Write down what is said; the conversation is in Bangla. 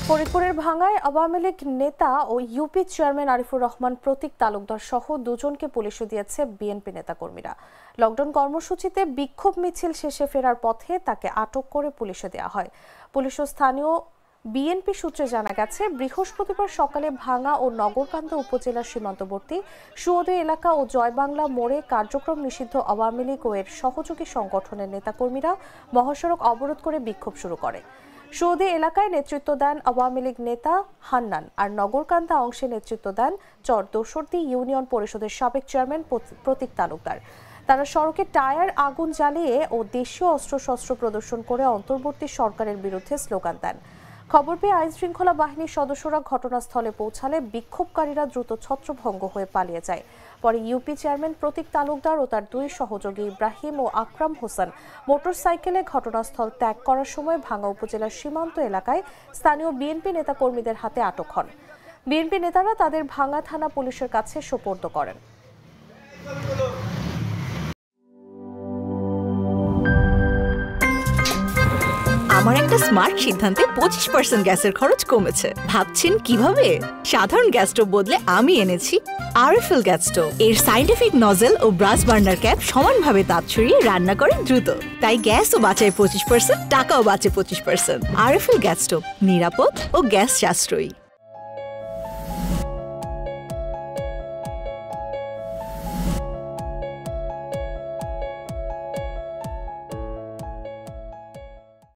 ফরিদপুরের ভাঙ্গায় আওয়ামী লীগ নেতা ও ইউপি চেয়ারম্যান আরিফুর রহমান প্রতীক তালুকদার সহ দুজনকে পুলিশে দিয়েছে বিএনপি নেতাকর্মীরা। লকডাউন কর্মসূচিতে বিক্ষোভ মিছিল শেষে ফেরার পথে তাকে আটক করে পুলিশে দেওয়া হয়। পুলিশ ও স্থানীয় বিএনপি সূত্রে জানা গেছে, বৃহস্পতিবার সকালে ভাঙ্গা ও নগরকান্দা উপজেলার সীমান্তবর্তী সুয়োদয় এলাকা ও জয়বাংলা মোড়ে কার্যক্রম নিষিদ্ধ আওয়ামী লীগ ও এর সহযোগী সংগঠনের নেতাকর্মীরা মহাসড়ক অবরোধ করে বিক্ষোভ শুরু করে। সুয়োদয় এলাকায় নেতৃত্ব দেন আওয়ামী লীগ নেতা হান্নান, আর নগরকান্দা অংশে নেতৃত্ব দেন চর দোসরদি ইউনিয়ন পরিষদের সাবেক চেয়ারম্যান প্রতীক তালুকদার। তারা সড়কে টায়ার আগুন জ্বালিয়ে ও দেশীয় অস্ত্রশস্ত্র প্রদর্শন করে অন্তর্বর্তী সরকারের বিরুদ্ধে স্লোগান দেন। খবর পেয়ে আইন শৃঙ্খলা বাহিনীর সদস্যরা ঘটনাস্থলে পৌঁছালে বিক্ষোভকারীরা দ্রুত ছত্রভঙ্গ হয়ে পালিয়ে যায়। পরে ইউপি চেয়ারম্যান প্রতীক তালুকদার ও তার দুই সহযোগী ইব্রাহিম ও আকরাম হোসেন মোটরসাইকেলে ঘটনাস্থল ত্যাগ করার সময় ভাঙ্গা উপজেলার সীমান্ত এলাকায় স্থানীয় বিএনপি নেতাকর্মীদের হাতে আটক হন। বিএনপি নেতারা তাদের ভাঙ্গা থানা পুলিশের কাছে সোপর্দ করেন। আমার একটা স্মার্ট সিদ্ধান্তে 25% গ্যাসের খরচ কমেছে। ভাবছেন কিভাবে? সাধারণ গ্যাস স্টোভ বদলে আমি এনেছি আরএফএল গ্যাস স্টোভ। এর সাইন্টিফিক নজল ও ব্রাস বার্নার ক্যাপ সমানভাবে তাপ ছড়িয়ে রান্না করে দ্রুত, তাই গ্যাসও বাঁচায় 25%, টাকাও বাঁচে 25%। আরএফএল গ্যাস স্টোভ নিরাপদ ও গ্যাস সাশ্রয়ী।